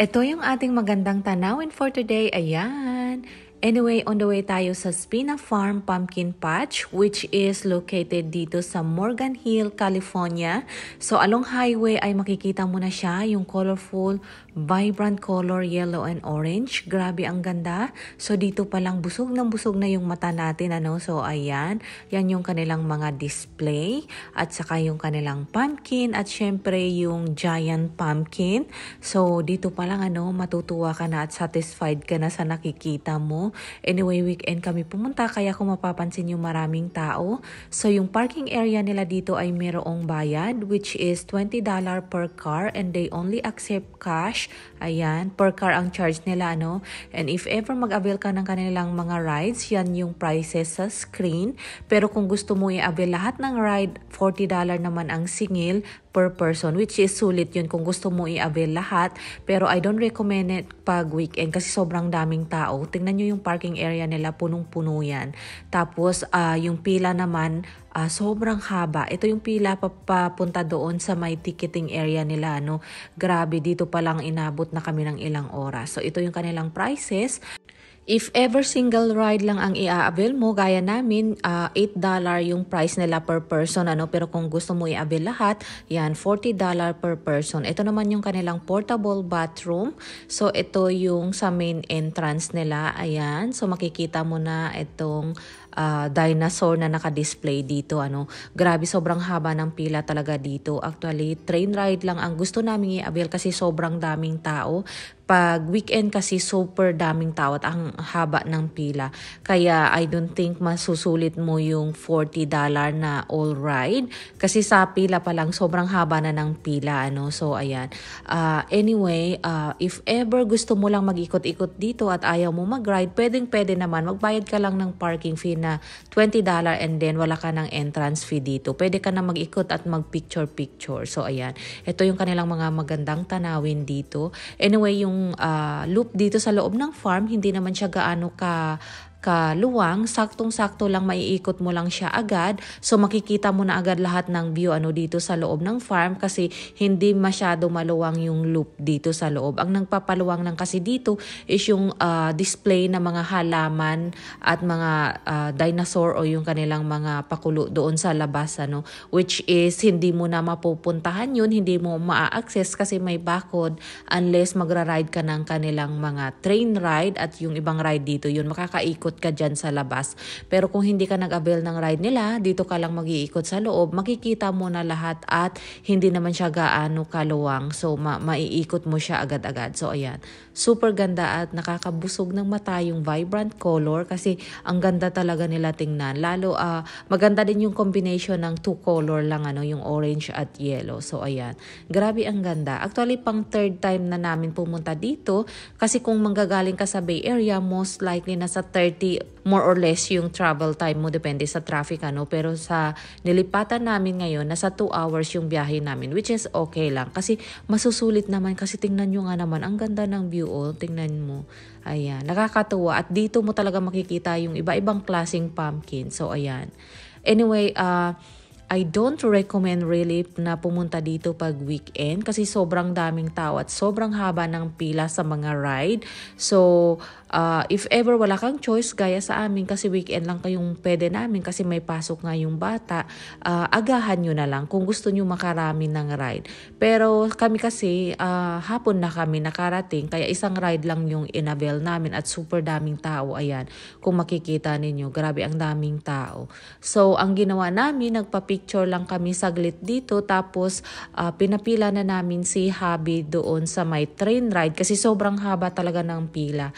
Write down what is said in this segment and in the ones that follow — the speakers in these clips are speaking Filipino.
Ito yung ating magandang tanawin for today. Ayan. Anyway, on the way tayo sa Spina Farm Pumpkin Patch, which is located dito sa Morgan Hill, California. So along highway ay makikita mo na siya, yung colorful, vibrant color, yellow and orange. Grabe ang ganda. So dito palang busog na yung mata natin. So ayan, yan yung kanilang mga display at saka yung kanilang pumpkin at syempre yung giant pumpkin. So dito palang matutuwa ka na at satisfied ka na sa nakikita mo. Anyway, weekend kami pumunta kaya kung mapapansin yung maraming tao. So yung parking area nila dito ay mayroong bayad which is $20 per car and they only accept cash. Ayan, per car ang charge nila And if ever mag-avail ka ng kanilang mga rides, yan yung prices sa screen. Pero kung gusto mo i-avail lahat ng ride, $40 naman ang singil per person, which is sulit yun kung gusto mo i-avail lahat. Pero I don't recommend it pag weekend kasi sobrang daming tao. Tingnan nyo yung parking area nila, punong-puno yan. Tapos yung pila naman, sobrang haba. Ito yung pila papunta doon sa may ticketing area nila. Grabe, dito palang inabot na kami ng ilang oras. So ito yung kanilang prices. If ever single ride lang ang i-avail mo, gaya namin, $8 yung price nila per person. Pero kung gusto mo i-avail lahat, yan, $40 per person. Ito naman yung kanilang portable bathroom. So, ito yung sa main entrance nila. Ayan. So, makikita mo na itong dinosaur na naka-display dito. Grabe, sobrang haba ng pila talaga dito. Actually, train ride lang ang gusto namin i-avail kasi sobrang daming tao. Pag weekend kasi super daming tao at ang haba ng pila. Kaya I don't think masusulit mo yung $40 na all ride. Kasi sa pila pa lang sobrang haba na ng pila. So ayan. Anyway, if ever gusto mo lang mag-ikot-ikot dito at ayaw mo mag-ride, pwede naman. Magbayad ka lang ng parking fee na $20 and then wala ka ng entrance fee dito. Pwede ka na mag-ikot at mag-picture-picture. So ayan. Ito yung kanilang mga magandang tanawin dito. Anyway, yung loop dito sa loob ng farm, hindi naman siya gaano kaluwang, saktong-sakto lang maiikot mo lang siya agad. So makikita mo na agad lahat ng view dito sa loob ng farm kasi hindi masyado maluwang yung loop dito sa loob. Ang nagpapaluwang lang kasi dito is yung display na mga halaman at mga dinosaur o yung kanilang mga pakulo doon sa labas which is hindi mo na mapupuntahan yun, hindi mo ma-access kasi may bakod unless magra-ride ka ng kanilang mga train ride at yung ibang ride dito yun makakaikot ka dyan sa labas. Pero kung hindi ka nag-avail ng ride nila, dito ka lang mag-iikot sa loob, makikita mo na lahat at hindi naman siya gaano kaluwang. So, maiikot mo siya agad-agad. So, ayan. Super ganda at nakakabusog ng mata yung vibrant color kasi ang ganda talaga nila tingnan. Lalo, maganda din yung combination ng two color lang, yung orange at yellow. So, ayan. Grabe ang ganda. Actually, pang third time na namin pumunta dito kasi kung manggagaling ka sa Bay Area, most likely nasa 30 more or less yung travel time mo, depende sa traffic pero sa nilipatan namin ngayon nasa 2 hours yung biyahe namin, which is okay lang kasi masusulit naman kasi tingnan nyo nga naman ang ganda ng view. Tingnan mo, ayan, nakakatuwa at dito mo talaga makikita yung iba-ibang klaseng pumpkin. So ayan, anyway, I don't recommend really na pumunta dito pag weekend kasi sobrang daming tao at sobrang haba ng pila sa mga ride. So, if ever wala kang choice gaya sa amin kasi weekend lang kayong pwede namin kasi may pasok nga yung bata, agahan nyo na lang kung gusto nyo makarami ng ride. Pero kami kasi hapon na kami nakarating kaya isang ride lang yung inavail namin at super daming tao. Ayan, kung makikita ninyo, grabe ang daming tao. So, ang ginawa namin, nagpa-picture lang kami saglit dito tapos pinapila na namin si Habi doon sa may train ride kasi sobrang haba talaga ng pila.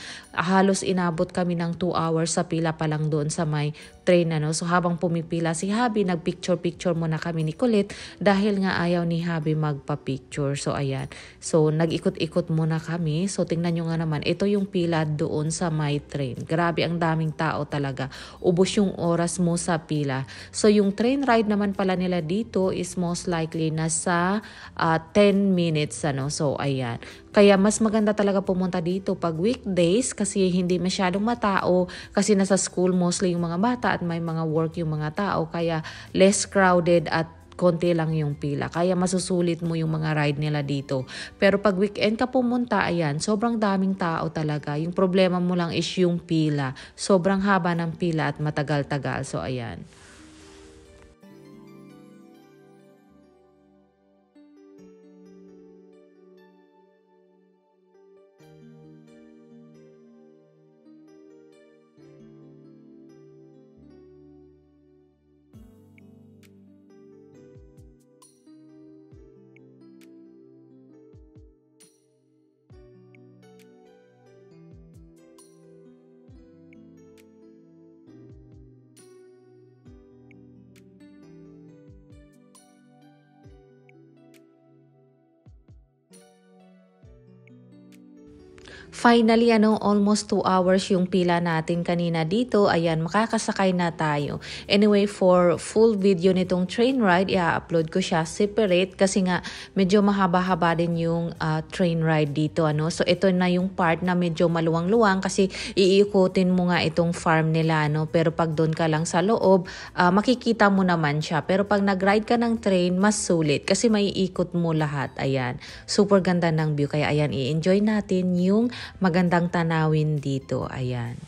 Halos inabot kami ng 2 hours sa pila pa lang doon sa may train. So habang pumipila si Habi, nagpicture-picture muna kami ni Kulit dahil nga ayaw ni Habi magpa-picture. So ayan. So nag-ikot-ikot muna kami. So tingnan nyo nga naman, ito yung pila doon sa my train. Grabe ang daming tao talaga. Ubos yung oras mo sa pila. So yung train ride naman pala nila dito is most likely nasa 10 minutes. So ayan. Kaya mas maganda talaga pumunta dito pag weekdays kasi hindi masyadong matao kasi nasa school mostly yung mga bata at may mga work yung mga tao kaya less crowded at konti lang yung pila. Kaya masusulit mo yung mga ride nila dito. Pero pag weekend ka pumunta, ayan, sobrang daming tao talaga. Yung problema mo lang is yung pila. Sobrang haba ng pila at matagal-tagal. So, ayan. Finally, almost 2 hours yung pila natin kanina dito. Ayan, makakasakay na tayo. Anyway, for full video nitong train ride, i-upload ko siya separate kasi nga medyo mahaba-haba din yung train ride dito. So, ito na yung part na medyo maluwang-luwang kasi iikutin mo nga itong farm nila. Pero pag doon ka lang sa loob, makikita mo naman siya. Pero pag nag-ride ka ng train, mas sulit kasi may ikot mo lahat. Ayan, super ganda ng view. Kaya ayan, i-enjoy natin yung magandang tanawin dito. Ayan.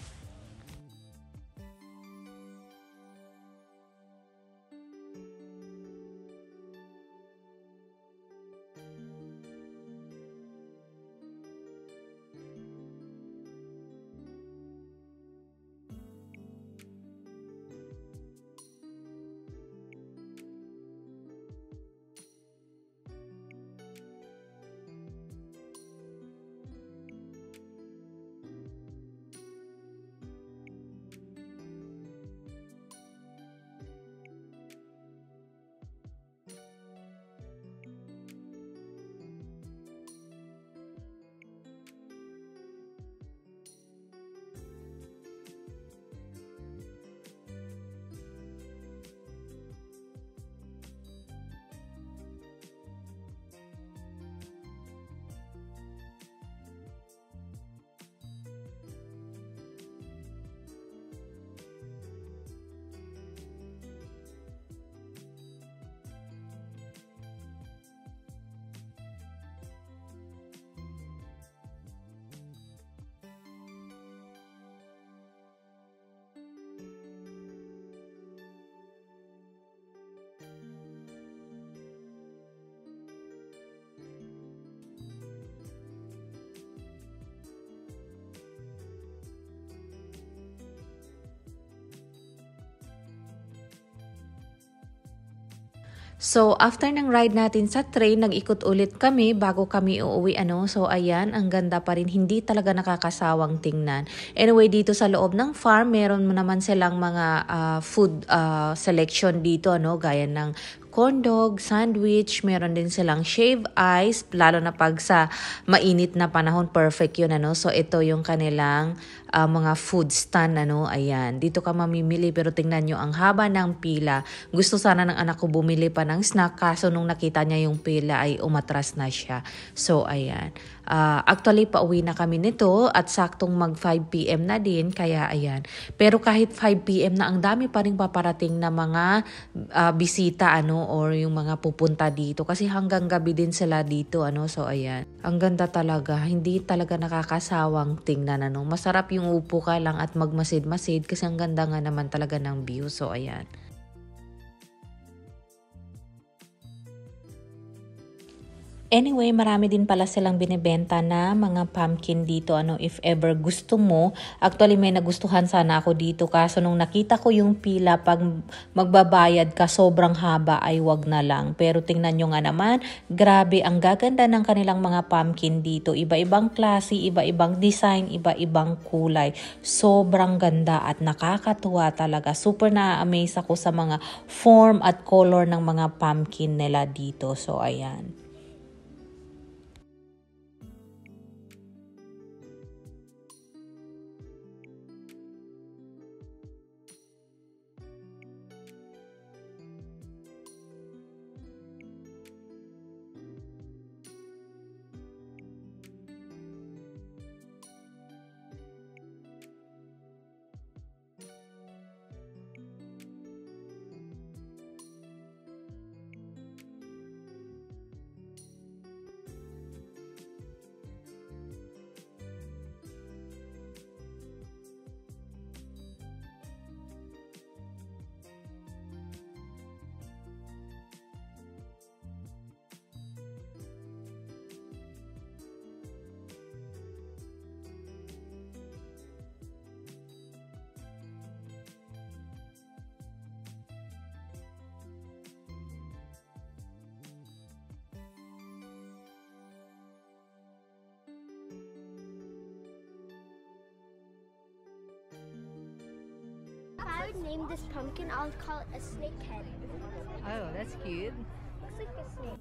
So, after ng ride natin sa train, nag-ikot ulit kami bago kami uuwi. So, ayan, ang ganda pa rin. Hindi talaga nakakasawang tingnan. Anyway, dito sa loob ng farm, meron mo naman silang mga food selection dito, gaya ng corn dog, sandwich, meron din silang shave ice, lalo na pag sa mainit na panahon, perfect yun. So, ito yung kanilang mga food stand. Ayan, dito ka mamimili pero tingnan nyo, ang haba ng pila. Gusto sana ng anak ko bumili pa ng snack, kaso nung nakita niya yung pila ay umatras na siya. So, ayan. Actually, pauwi na kami nito at saktong mag 5 p.m. na din, kaya ayan. Pero kahit 5 p.m. na, ang dami pa rin paparating na mga bisita, or yung mga pupunta dito. Kasi hanggang gabi din sila dito, So, ayan. Ang ganda talaga. Hindi talaga nakakasawang tingnan, Masarap yung upo ka lang at magmasid-masid kasi ang ganda nga naman talaga ng view. So, ayan. Anyway, marami din pala silang binibenta na mga pumpkin dito, if ever gusto mo. Actually, may nagustuhan sana ako dito, kaso nung nakita ko yung pila, pag magbabayad ka, sobrang haba, ay wag na lang. Pero tingnan nyo nga naman, grabe, ang gaganda ng kanilang mga pumpkin dito. Iba-ibang klase, iba-ibang design, iba-ibang kulay. Sobrang ganda at nakakatuwa talaga. Super na-amaze ako sa mga form at color ng mga pumpkin nila dito. So, ayan. would name this pumpkin, I'll call it a snakehead. Oh, that's cute. Looks like a snake.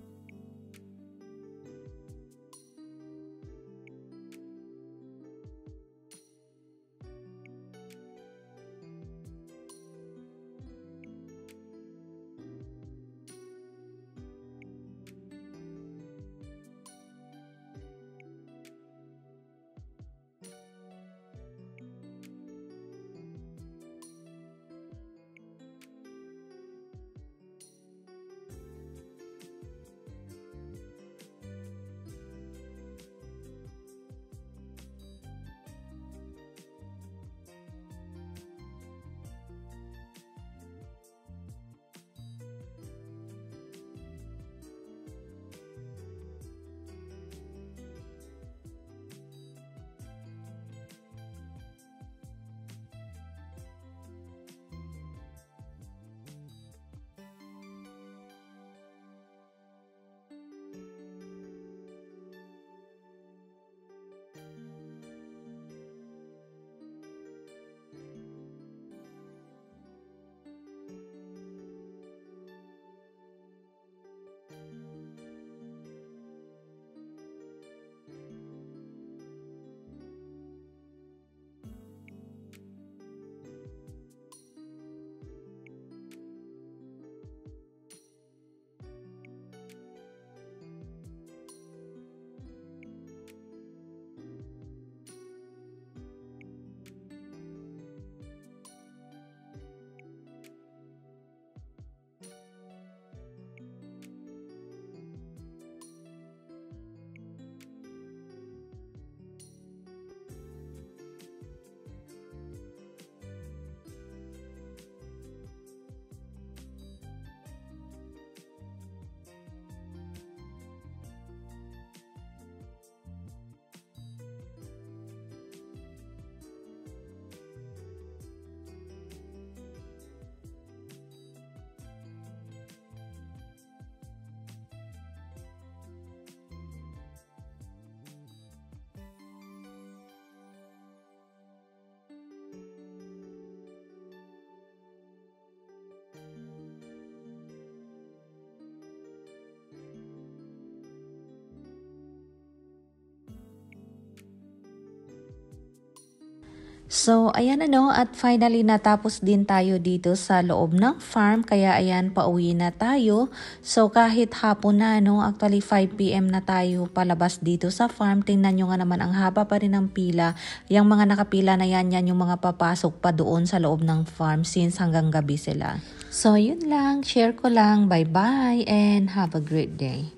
So, ayan at finally natapos din tayo dito sa loob ng farm. Kaya ayan, pauwi na tayo. So, kahit hapon na actually 5 PM na tayo palabas dito sa farm. Tingnan nyo nga naman, ang haba pa rin ng pila. Yung mga nakapila na yan yung mga papasok pa doon sa loob ng farm since hanggang gabi sila. So, yun lang. Share ko lang. Bye-bye and have a great day.